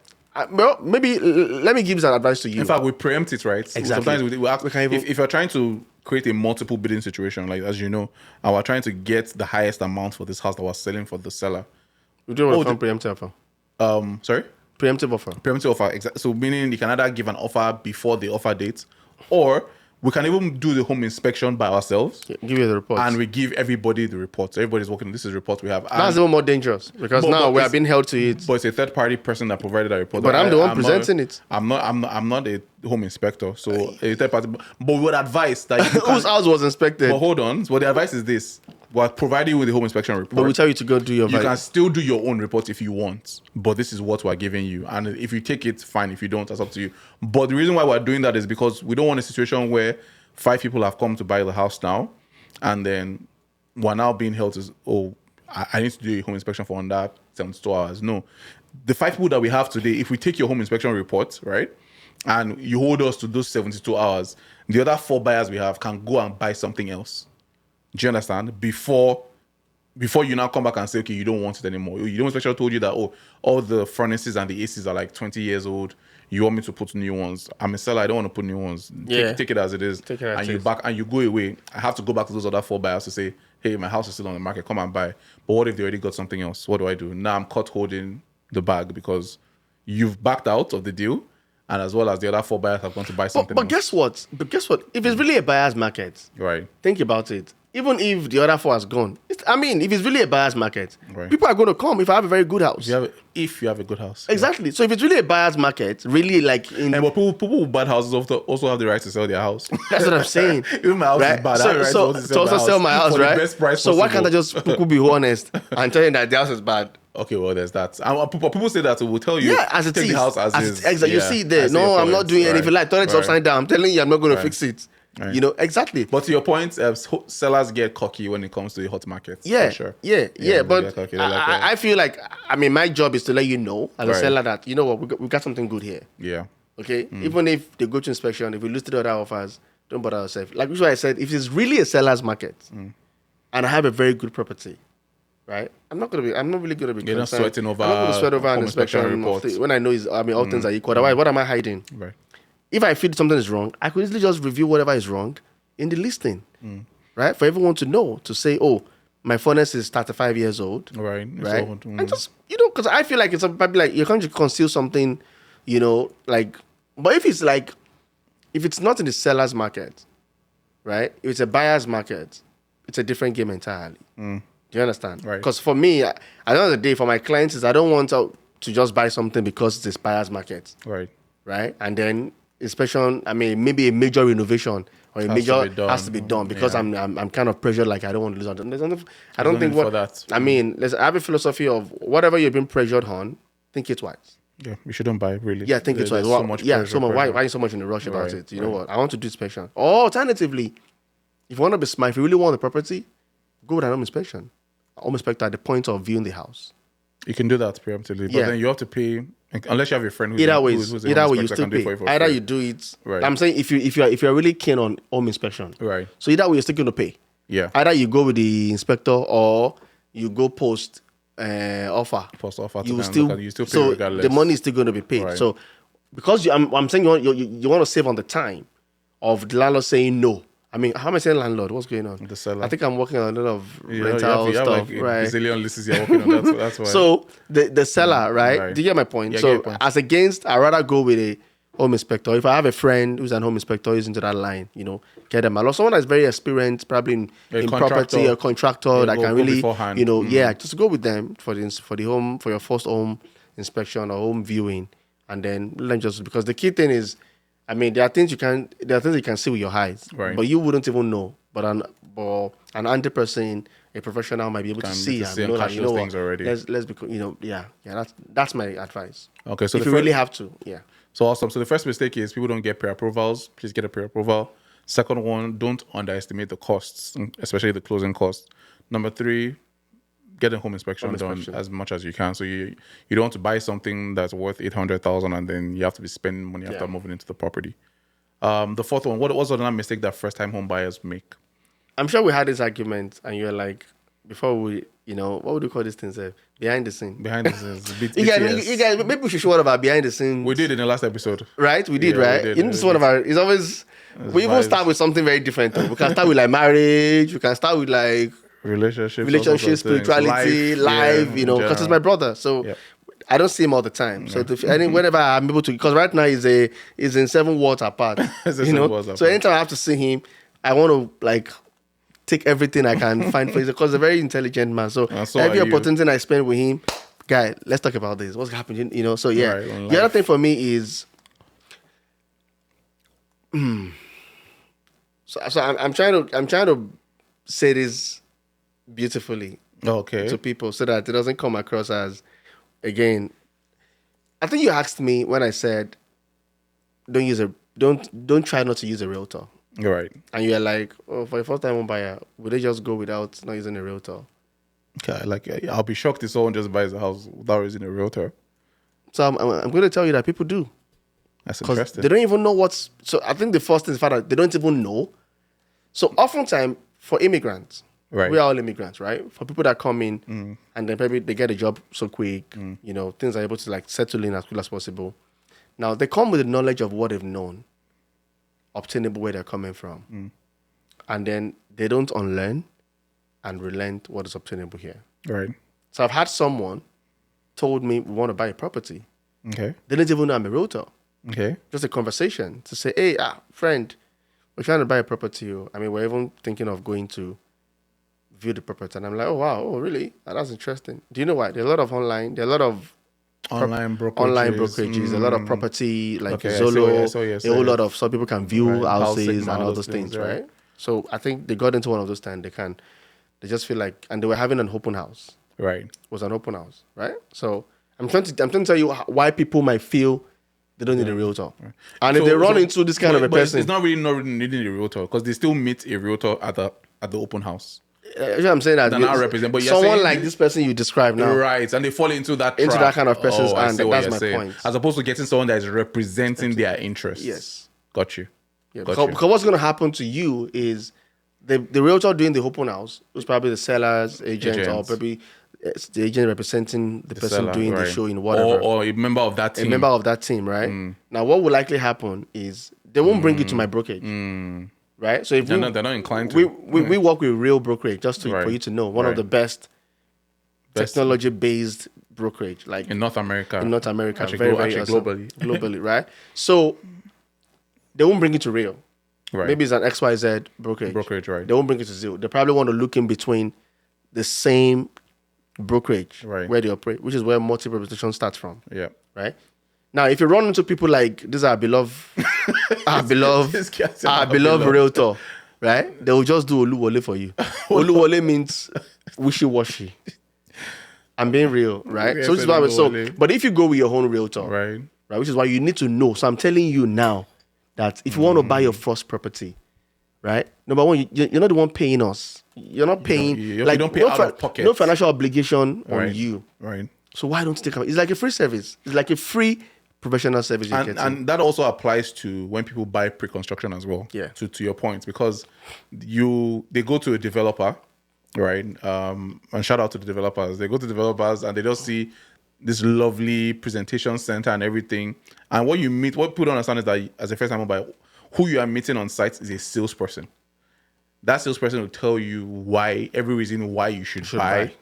Maybe let me give this advice to you. In fact, we preempt it, right? Exactly. Sometimes we ask, if you're trying to create a multiple bidding situation, like as you know, and we're trying to get the highest amount for this house that we're selling for the seller. We do want to preempt it. Sorry? Preemptive offer. Preemptive offer. So meaning you can either give an offer before the offer date, or we can even do the home inspection by ourselves. Yeah, give you the report. And we give everybody the report. So everybody's working. This is the report we have. That's even more dangerous because now we are being held to it. But it's a third party person that provided that report. But I'm the one presenting it. I'm not a home inspector. So a third party. But we would advise that whose house was inspected. But hold on. So the advice is this: we're providing you with the home inspection report. But we tell you to go do your. You can still do your own report if you want. But this is what we're giving you. And if you take it, fine. If you don't, that's up to you. But the reason why we're doing that is because we don't want a situation where 5 people have come to buy the house now, and then we're now being held to, I need to do a home inspection for under 72 hours. No. The 5 people that we have today, if we take your home inspection report, right, and you hold us to those 72 hours, the other 4 buyers we have can go and buy something else. Do you understand? Before you now come back and say, okay, you don't want it anymore. Your home inspection told you that, all the furnaces and the ACs are like 20 years old. You want me to put new ones? I'm a seller. I don't want to put new ones. Take it as it is. And you go away. I have to go back to those other 4 buyers to say, hey, my house is still on the market. Come and buy. But what if they already got something else? What do I do? Now I'm caught holding the bag because you've backed out of the deal, and as well as the other 4 buyers have gone to buy something But guess what? If it's really a buyer's market, right? Think about it. Even if the other 4 has gone, if it's really a buyer's market, right, people are going to come if I have a very good house. If you have a good house. Exactly. Yeah. So if it's really a buyer's market, really like but people with bad houses also have the right to sell their house. That's what I'm saying. Even my house is bad. I have the right to also sell my house, right? For the best price so why can't I just be honest and tell you that the house is bad? Okay, well, there's that. People say that, so we'll tell you. Yeah, as it take is. the house as is. Exactly. Yeah, you see it there. No, I'm not doing anything. Like toilet's upside down. I'm telling you, I'm not going to fix it. Right. You know, exactly. But to your point, sellers get cocky when it comes to the hot market. Yeah, for sure. Yeah. But I feel like, my job is to let you know as a seller that, you know what, we got something good here. Yeah. Okay? Even if they go to inspection, if we lose the other offers, don't bother yourself. Like which is why I said, if it's really a seller's market and I have a very good property, right? I'm not really going to be You're not sweating over. I'm not going to sweat over an inspection report when I know all things are equal. Otherwise, what am I hiding? Right. If I feel something is wrong, I could easily just review whatever is wrong in the listing, right? For everyone to know, to say, my furnace is 35 years old, right? And just, because I feel like it's probably like you can't conceal something, like. But if it's not in the seller's market, right? If it's a buyer's market, it's a different game entirely. Do you understand? Right. Because for me, at the end of the day, for my clients, is I don't want to just buy something because it's a buyer's market, right? And then inspection, maybe a major renovation or a major has to be done because I'm kind of pressured, like I don't want to lose out. I don't think that. I have a philosophy of whatever you've been pressured on, think it twice. Yeah, you shouldn't buy really. Yeah, think it twice. So much pressure. Why are you so much in a rush about it? You know what? I want to do inspection. Or alternatively, if you want to be smart, if you really want the property, go with an home inspection. Home inspector at the point of viewing the house. You can do that preemptively, but then you have to pay. Unless you have a friend who's either way you still pay. Either you do it. Right. I'm saying if you're really keen on home inspection, right? So either way you're still going to pay. Yeah. Either you go with the inspector or you go post offer. Post offer. You still pay so regardless. The money is still going to be paid. Right. So because I'm saying you want to save on the time of the landlord saying no. How am I saying landlord? What's going on? The seller. I think I'm working on a lot of rental stuff, like right? Brazilian lists you're working on. That's why. So the seller, right? Do you get my point? Yeah, so as against, I'd rather go with a home inspector. If I have a friend who's an home inspector, who's into that line, get them along. Someone that's very experienced, probably in property, a contractor that can really, just go with them for your first home inspection or home viewing, and then let them just because the key thing is. There are things you can see with your eyes, right. But you wouldn't even know. But an anti person, a professional might be able to see and know that things already. Let's be that's my advice. Okay, so if you really have to, So awesome. So the first mistake is people don't get pre-approvals. Please get a pre-approval. Second one, don't underestimate the costs, especially the closing costs. Number 3, get a home inspection done as much as you can. So you don't want to buy something that's worth 800,000 and then you have to be spending money after moving into the property. The fourth one, what was another mistake that first-time home buyers make? I'm sure we had this argument, and you're like, before we, what would you call these things? Behind the scene. Behind the scenes. You guys, maybe we should show one of our behind the scenes. We did in the last episode. Right? We did, right? We did. This is one of our. It's always. We even start with something very different. We can start with like marriage. We can start with like. Relationship, spirituality, life, because it's my brother. So I don't see him all the time. So whenever I'm able to, because right now he's in 7 wards apart. It's a you know, 7 wards so apart. anytime I have to see him, I want to like take everything I can find for him because he's a very intelligent man. So so every are you. opportunity I spend with him, guy, let's talk about this. What's happening? You know. So yeah, Right, on the other life. thing for me is, so I'm trying to say this beautifully Okay. to people so that it doesn't come across as, again, I think you asked me when I said don't try not to use a realtor, Right. and you're like, oh, for a first time home buyer, would they just go without not using a realtor? Okay. Like, I'll be shocked if someone just buys a house without using a realtor. So I'm going to tell you that people do, That's because interesting. they don't even know what's. So I think the first thing is that they don't even know. So oftentimes for immigrants, Right. we are all immigrants, right? For people that come in and then maybe they get a job so quick, you know, things are able to like settle in as quick as possible. Now they come with the knowledge of what they've known, obtainable where they're coming from, and then they don't unlearn and relent what is obtainable here. Right. So I've had someone told me we want to buy a property. Okay. They didn't even know I'm a realtor. Okay. Just a conversation to say, hey, friend, we're trying to buy a property. I mean, we're even thinking of going to view the property. And I'm like, oh, wow. Oh, really? That's interesting. Do you know why? There are a lot of Online brokerages. online brokerages, a lot of property like Okay, I see what Zolo, you're a saying. whole lot of, so people can view Right, houses housing and all those things, right. right? So I think they got into one of those times they just feel like, and they were having an open house. Right. It was an open house, right? So I'm trying to tell you why people might feel they don't need a realtor. And if they run into this kind of a but person, it's not really needing a realtor because they still meet a realtor at the open house. you know what I'm saying, that They're not represent, but you're someone saying like this person you describe now, Right, and they fall into that Into trap. that kind of person's I hand. see what That's you're my saying. point. As opposed to getting someone that is representing their interests. Yes. Got you. Yeah, Got because what's going to happen to you is the realtor doing the open house was probably the seller's agent, or Agents. probably it's the agent representing the person seller, doing the right. show in whatever. Or a member of that a team. member of that team, right? Now, what will likely happen is they won't bring you to my brokerage, right? So if They're not inclined to. we work with real brokerage, just for Right. you to know, one Right. of the best Best technology-based brokerage, like in North America. in North America, Actually, very, very actually awesome. globally. globally, right? So they won't bring you to real. Right. Maybe it's an XYZ brokerage. Brokerage, right. They won't bring it to zero. They probably want to look in between the same brokerage Right. where they operate, which is where multi-representation starts from, Yeah. right? Now, if you run into people like this, our beloved, This guy said our our beloved beloved. realtor, right? They will just do Oluwole for you. Oluwole means wishy-washy. I'm being real, right? Yes, So this is why. Oluwole. But if you go with your own realtor, Right. right, which is why you need to know. So I'm telling you now that if you want to buy your first property, right, number one, you're not the one paying us. You're not paying. you like don't pay no out of pocket. No financial obligation on Right. you. Right. So why don't you take it? It's like a free service. It's like a free professional service you're getting. And that also applies to when people buy pre-construction as well. Yeah. To your point, because they go to a developer, right? And shout out to the developers. They go to developers and they just see this lovely presentation center and everything. And what people don't understand is that as a first-time buyer, who you are meeting on site is a salesperson. That salesperson will tell you every reason why you should buy.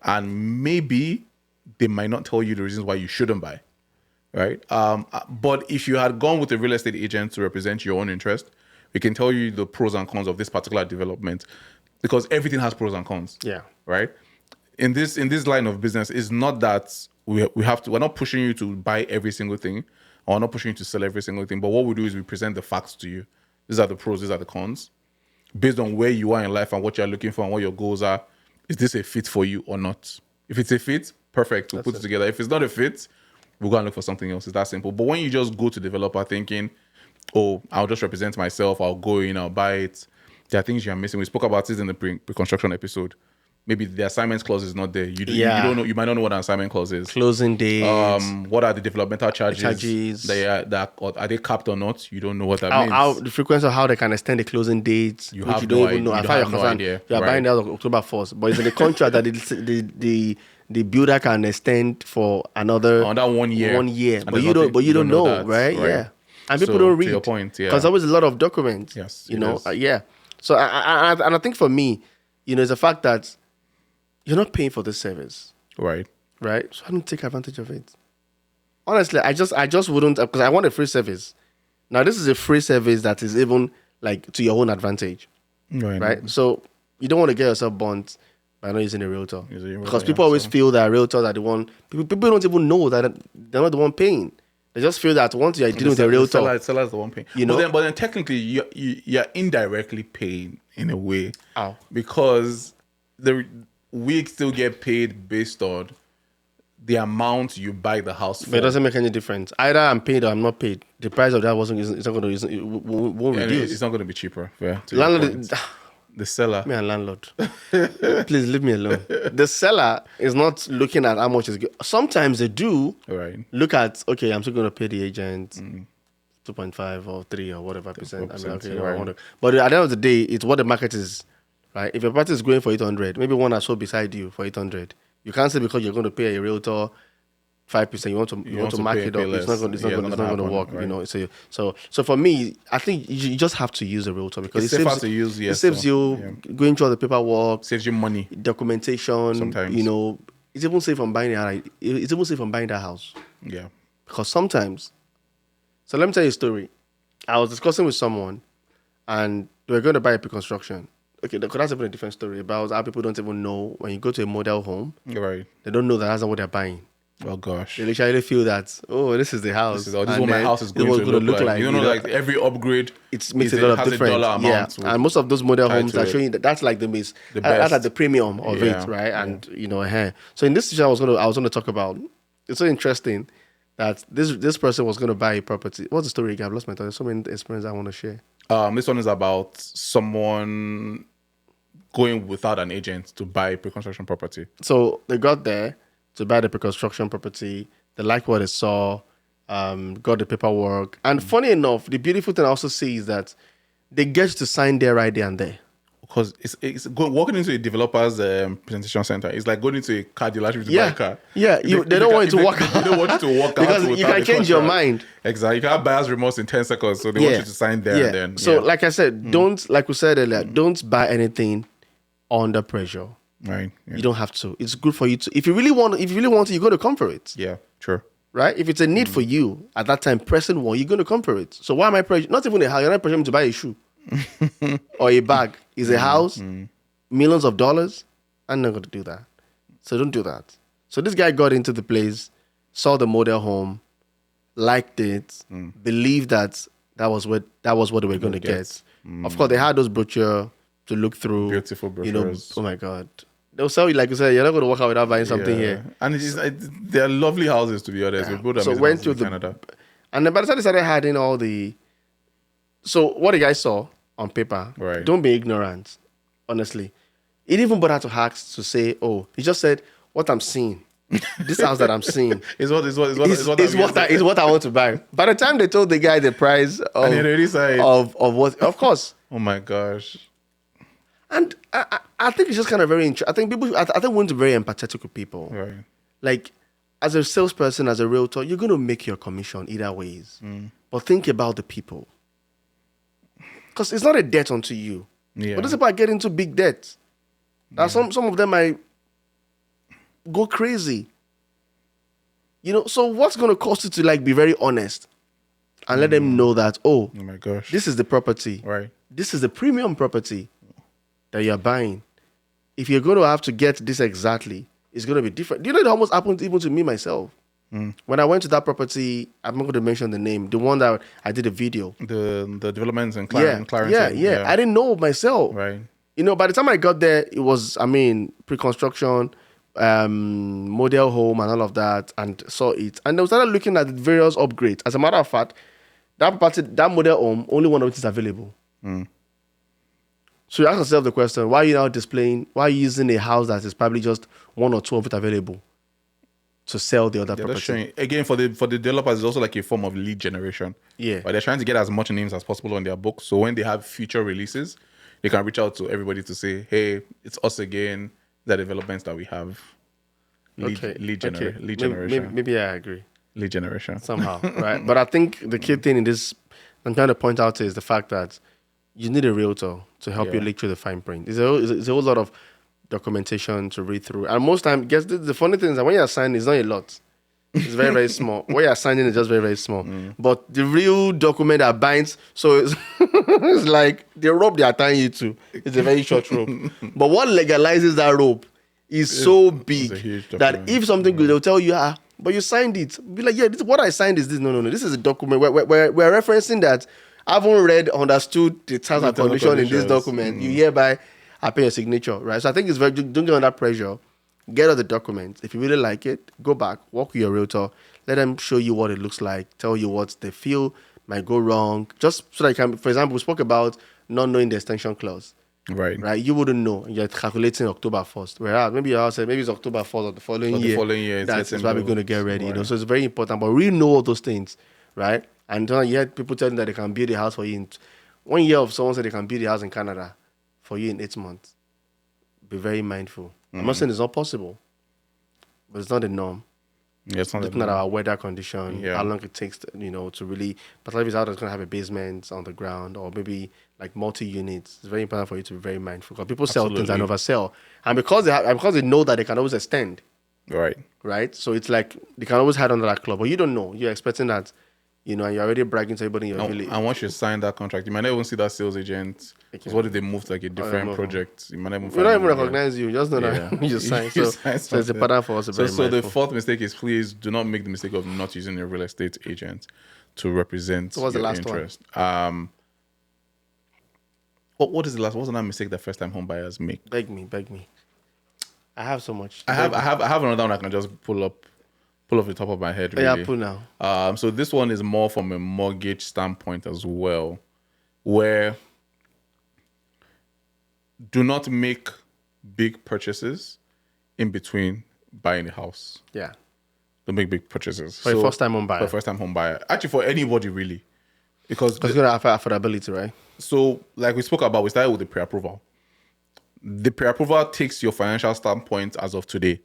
And maybe they might not tell you the reasons why you shouldn't buy. Right. But if you had gone with a real estate agent to represent your own interest, we can tell you the pros and cons of this particular development, because everything has pros and cons. Yeah. Right. In this line of business, it's not that we're not pushing you to buy every single thing, or we're not pushing you to sell every single thing. But what we do is we present the facts to you. These are the pros, these are the cons. Based on where you are in life and what you're looking for and what your goals are, is this a fit for you or not? If it's a fit, perfect. We'll put it together. If it's not a fit, we'll go and look for something else. It's that simple. But when you just go to developer thinking, oh, I'll just represent myself, I'll go in, I'll buy it, there are things you're missing. We spoke about this in the pre-construction episode. Maybe the assignment clause is not there. You don't know. You might not know what an assignment clause is. Closing dates. What are the developmental charges? Are they capped or not? You don't know what that means. The frequency of how they can extend the closing dates. You which have you don't no even idea. know. You As far as have you're no concerned, idea. you are buying that on October 1st, but it's in the contract that the builder can extend for another 1 year. 1 year, And but you don't know, that, right? Yeah, and people So, don't read. to your point, yeah. Because always a lot of documents. Yes, you it know, is. yeah. So I think for me, it's the fact that you're not paying for this service. Right. right? So I don't take advantage of it. Honestly, I just wouldn't, because I want a free service. Now, this is a free service that is even like to your own advantage, right? So you don't want to get yourself burnt by not using a realtor, because people always feel that realtors are the one. People don't even know that they're not the one paying. They just feel that once you're dealing with a realtor, the seller's the one paying. You know, but then technically you're indirectly paying in a way, because we still get paid based on the amount you buy the house for. But it doesn't make any difference. Either I'm paid or I'm not paid. The price of that won't reduce. It's not going to be cheaper. Yeah, Landlord, the seller. Me and landlord. Please leave me alone. The seller is not looking at how much is good. Sometimes they do look at, okay, I'm still going to pay the agent 2.5 or 3 or whatever percent. I mean, okay, but at the end of the day, it's what the market is, right? If your property is going for 800, maybe one has sold beside you for 800. You can't say because you're going to pay a realtor 5%, you want to mark it up. It's not going to work, right? You know. So for me, I think you just have to use a realtor, because it saves you going through all the paperwork, saves you money, documentation. Sometimes, you know, it's even safe from buying that house. Yeah, because sometimes. So let me tell you a story. I was discussing with someone, and they were going to buy a pre-construction. Okay, that's even a different story about how people don't even know when you go to a model home. Right. They don't know that that's not what they're buying. Oh gosh. They literally feel that, oh, this is the house. This is what my house is going to look like. You know, like every upgrade, it makes a lot of difference. Yeah, and most of those model homes are showing that's like the best. That's like the premium of it, right? And you know, so in this situation, I was gonna talk about. It's so interesting that this person was gonna buy a property. What's the story again? I've lost my thought. There's so many experiences I want to share. This one is about someone going without an agent to buy pre-construction property. So they got there to buy the pre-construction property. They liked what they saw, got the paperwork. And funny enough, the beautiful thing I also see is that they get to sign there right there and there. Because walking into a developer's presentation center, it's like going into a car dealership to buy a car. Yeah, they don't want you to walk out. They don't want you to walk out. Because you can change your mind. Exactly. You can have buyer's remorse in 10 seconds, so they want you to sign there and then. So like I said, like we said earlier, don't buy anything under pressure. Right. Yeah. You don't have to. It's good for you to. If you really want it, you're going to come for it. Yeah, sure. Right? If it's a need for you at that time, pressing one, you're going to come for it. So why am I pressuring? Not even a house. You're not pressuring me to buy a shoe or a bag. It's a house, millions of dollars. I'm not going to do that. So don't do that. So this guy got into the place, saw the model home, liked it, believed that was what they were going to get. Of course, they had those brochures to look through. Beautiful brochures. You know, oh my God. They'll sell you, like you said, you're not going to walk out without buying something here. And they're lovely houses, to be honest. We so went to Canada. And then by the time they started hiding all the... So what the guy saw on paper, don't be ignorant, honestly. He didn't even bother to ask to say, oh, he just said, what I'm seeing. This house that I'm seeing is what I want to buy. By the time they told the guy the price of what, of course. Oh my gosh. And I think it's just kind of very interesting. I think we want to be very empathetic with people. Right. Like, as a salesperson, as a realtor, you're going to make your commission either ways. But think about the people. Because it's not a debt onto you. Yeah. But those people are getting into big debt. Some of them might go crazy. You know, so what's going to cost you to like be very honest and let them know that, oh my gosh, this is the property. Right. This is the premium property that you're buying. If you're going to have to get this exactly, it's going to be different. Do you know it almost happened even to me myself? When I went to that property, I'm not going to mention the name, the one that I did a video. The developments in Clarence. Yeah. I didn't know myself. Right. You know, by the time I got there, it was, pre-construction, model home and all of that, and saw it. And they started looking at the various upgrades. As a matter of fact, that model home, only one of it is available. So you ask yourself the question, why are you using a house that is probably just one or two of it available to sell the other property? Again, for the developers, it's also like a form of lead generation. Yeah. But they're trying to get as much names as possible on their books. So when they have future releases, they can reach out to everybody to say, hey, it's us again, the developments that we have. Lead generation. Maybe I agree. Lead generation. Somehow, right? But I think the key thing in this, I'm trying to point out, is the fact that you need a realtor to help you look through the fine print. There's a whole lot of documentation to read through. And most time, guess the funny thing is that when you're signing, it's not a lot. It's very, very small. What you're signing is just very, very small. But the real document that binds, so it's, it's like the rope they are tying you to. It's a very short rope. But what legalizes that rope is so big that if something good, they'll tell you, but you signed it. Be like, yeah, what I signed is this. No. This is a document. We're referencing that. I haven't read, understood the terms and conditions in this document. You hereby append your signature, right? So I think it's very, don't get under pressure. Get all the documents. If you really like it, go back, walk with your realtor, let them show you what it looks like, tell you what they feel might go wrong. Just so that you can, for example, we spoke about not knowing the extension clause. Right. You wouldn't know. You're calculating October 1st. Whereas maybe your house said maybe it's October 1st or the following year. The following year, that's why we're going to get ready. Right. So it's very important. But we know all those things, right? And you had people telling that they can build a house for you in 1 year. Of someone said they can build a house in Canada for you in 8 months. Be very mindful. I'm not saying it's not possible, but it's not the norm. Yeah, it's not looking at our weather condition, Yeah. how long it takes, to really. But if it's out, it's going to have a basement on the ground or maybe like multi-units. It's very important for you to be very mindful because people sell things and oversell, and because they know that they can always extend. Right. So it's like they can always hide under that club, but you don't know. You're expecting that, and you're already bragging to everybody in your village. And once you sign that contract, you might not even see that sales agent. Because what if they move to like a different project? You might not even. We don't even recognize you. Just know that you sign. So it's important for us to be very mindful. The fourth mistake is please do not make the mistake of not using a real estate agent to represent what's the last interest. What is the last? What's another mistake that first-time home buyers make? Beg me. I have so much. I have another one I can just pull off the top of my head. Really. Yeah, pull now. So this one is more from a mortgage standpoint as well, where do not make big purchases in between buying a house. Yeah. Don't make big purchases. For a first-time home buyer. For a first-time home buyer. Actually, for anybody, really. Because it's going to have affordability, right? So, like we spoke about, we started with the pre-approval. The pre-approval takes your financial standpoint as of today,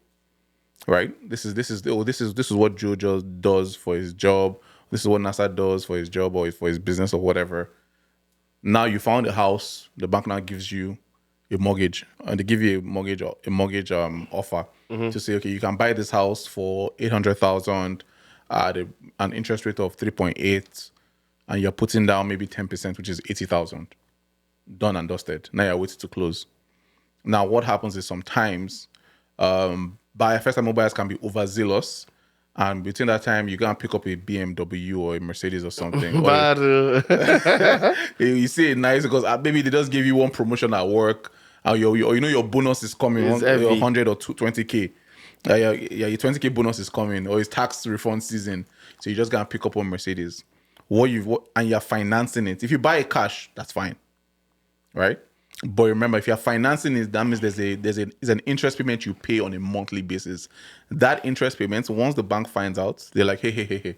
right? This is what Joe just does for his job. This is what NASA does for his job or for his business or whatever. Now you found a house. The bank now gives you a mortgage, and they give you a mortgage offer to say, okay, you can buy this house for $800,000 at an interest rate of 3.8, and you're putting down maybe 10%, which is $80,000. Done and dusted. Now you're waiting to close. Now what happens is sometimes first-time home buyers can be overzealous, and between that time you can pick up a BMW or a Mercedes or something. You see it nice because maybe they just give you one promotion at work, or your bonus is coming, 100 or 20K. Your 20K bonus is coming, or it's tax refund season, so you just gonna pick up one Mercedes. And you're financing it. If you buy it cash, that's fine, right? But remember, if you're financing it, that means there's an interest payment you pay on a monthly basis. That interest payment, once the bank finds out, they're like, hey,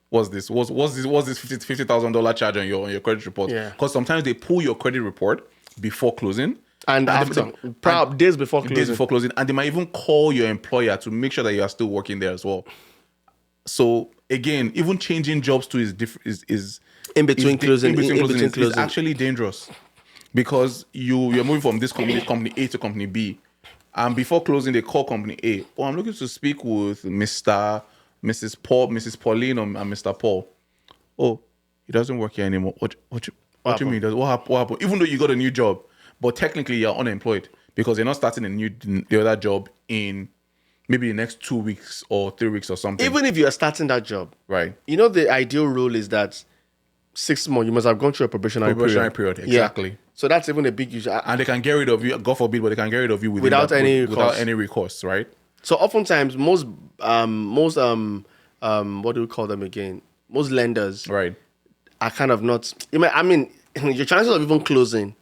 what's this? What's this $50,000 charge on your credit report? Because sometimes they pull your credit report before closing. And days before closing. And they might even call your employer to make sure that you are still working there as well. So again, even changing jobs too is in between closing is actually dangerous. Because you're moving from this company A to company B. And before closing, they call company A. Oh, I'm looking to speak with Mrs. Pauline and Mr. Paul. Oh, he doesn't work here anymore. What do you mean? What happened? Even though you got a new job, but technically you're unemployed because you're not starting the other job in maybe the next 2 weeks or 3 weeks or something. Even if you are starting that job. Right. The ideal rule is that 6 months, you must have gone through a probationary period. Exactly. Yeah. So that's even a big issue. And they can get rid of you, God forbid, but they can get rid of you without any recourse, right? So oftentimes, most what do we call them again? Most lenders, right, are kind of not. Your chances of even closing,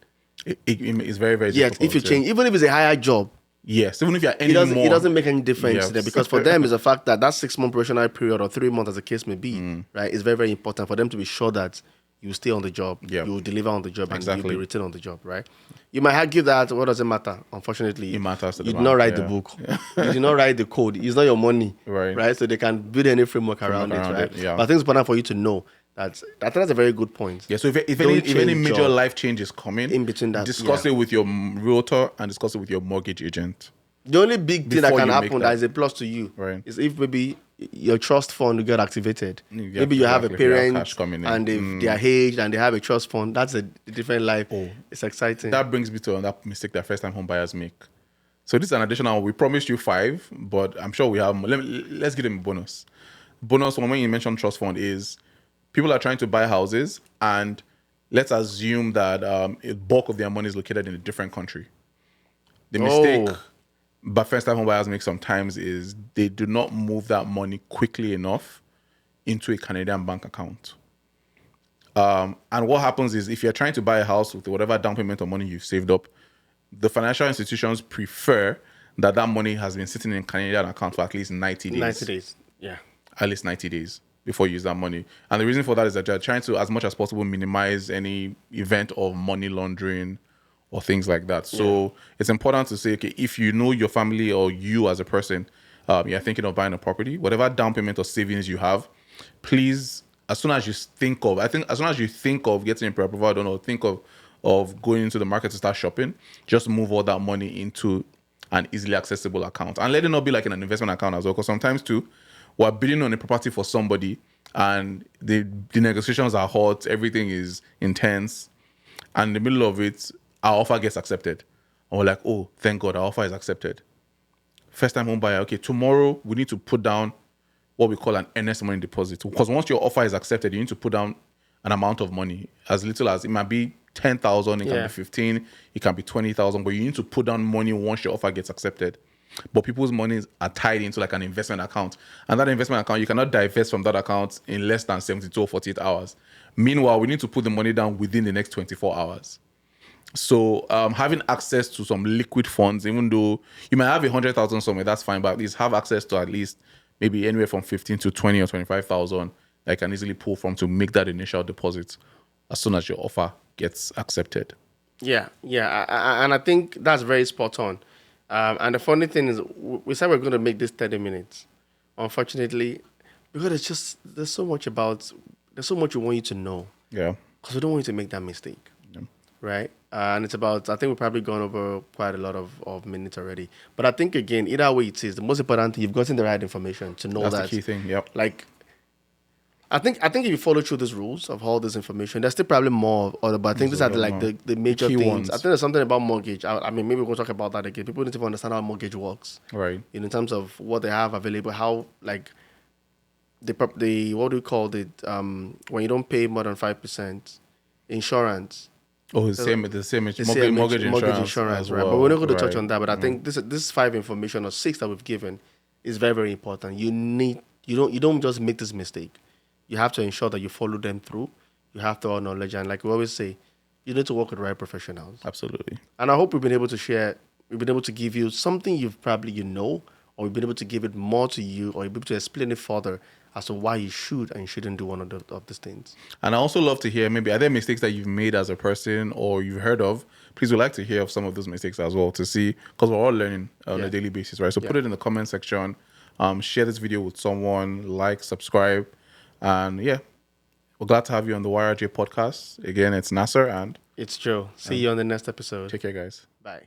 it's very, very difficult. Yes, if you change, even if it's a higher job. Yes, even if you're it doesn't make any difference there because for them, it's the fact that 6 month probationary period or 3 months, as the case may be, right, is very, very important for them to be sure that you stay on the job, you will deliver on the job, and you'll be retained on the job, right? You might argue that, what does it matter? Unfortunately, it matters to you did not write the book. You did not write the code. It's not your money, right? So they can build any framework around it, right? Yeah. But I think it's important for you to know I think that's a very good point. Yeah, so if Don't any change major job life change is coming, in between that, discuss yeah. it with your realtor and discuss it with your mortgage agent. The only big thing that Before can you make happen that. that is a plus to you Right. is if maybe your trust fund get activated. Yeah, Maybe you have a exactly. If you have parent cash coming in. and they are aged and they have a trust fund. That's a different life. Oh, It's exciting. That brings me to another mistake that first-time home buyers make. So this is an additional. We promised you 5, but I'm sure we have. Let's give them a bonus. Bonus one when you mention trust fund is people are trying to buy houses, and let's assume that a bulk of their money is located in a different country. The mistake but first-time home buyers make sometimes is they do not move that money quickly enough into a Canadian bank account. And what happens is if you're trying to buy a house with whatever down payment or money you've saved up, the financial institutions prefer that money has been sitting in Canadian account for at least 90 days. 90 days. Yeah. At least 90 days before you use that money. And the reason for that is that they're trying to, as much as possible, minimize any event of money laundering or things like that. So it's important to say, okay, if you know your family or you as a person, you're thinking of buying a property, whatever down payment or savings you have, please, as soon as you think of getting a pre-approval done or think of going into the market to start shopping, just move all that money into an easily accessible account. And let it not be like an investment account as well, because sometimes too, we're bidding on a property for somebody and the negotiations are hot, everything is intense, and in the middle of it, our offer gets accepted. And we're like, oh, thank God, our offer is accepted. First time home buyer, okay, tomorrow we need to put down what we call an earnest money deposit. Because once your offer is accepted, you need to put down an amount of money, as little as it might be 10,000, it can be 15, it can be 20,000, but you need to put down money once your offer gets accepted. But people's monies are tied into like an investment account. And that investment account, you cannot divest from that account in less than 72 or 48 hours. Meanwhile, we need to put the money down within the next 24 hours. So having access to some liquid funds, even though you might have 100,000 somewhere, that's fine, but at least have access to at least maybe anywhere from 15 to 20 or 25,000 that you can easily pull from to make that initial deposit as soon as your offer gets accepted. Yeah. And I think that's very spot on. And the funny thing is, we said we're going to make this 30 minutes. Unfortunately, because there's so much we want you to know. Yeah. Because we don't want you to make that mistake. Yeah. Right? And it's about, I think we've probably gone over quite a lot of minutes already. But I think, again, either way it is, the most important thing, you've gotten the right information to know That's the key thing, yep. Like, I think if you follow through these rules of all this information, there's still probably more other, but I think these are the major things. Ones. I think there's something about mortgage. I mean, maybe we're going to talk about that again. People need to understand how mortgage works. Right. In terms of what they have available, how, like, the what do we call it? When you don't pay more than 5%, insurance. Oh, the same mortgage insurance, right? Well. But we're not going to touch on that. But I think this 5 information or 6 that we've given is very, very important. You don't just make this mistake. You have to ensure that you follow them through. You have to acknowledge, and like we always say, you need to work with the right professionals. Absolutely. And I hope we've been able to give you something you've probably or we've been able to give it more to you, or you'll be able to explain it further as to why you should and shouldn't do one of these things. And I also love to hear, maybe, are there mistakes that you've made as a person or you've heard of? Please, we'd like to hear of some of those mistakes as well to see, because we're all learning on a daily basis, right? So put it in the comment section, share this video with someone, like, subscribe, and we're glad to have you on the YRJ podcast. Again, it's Nasser and it's Joe. See you on the next episode. Take care, guys. Bye.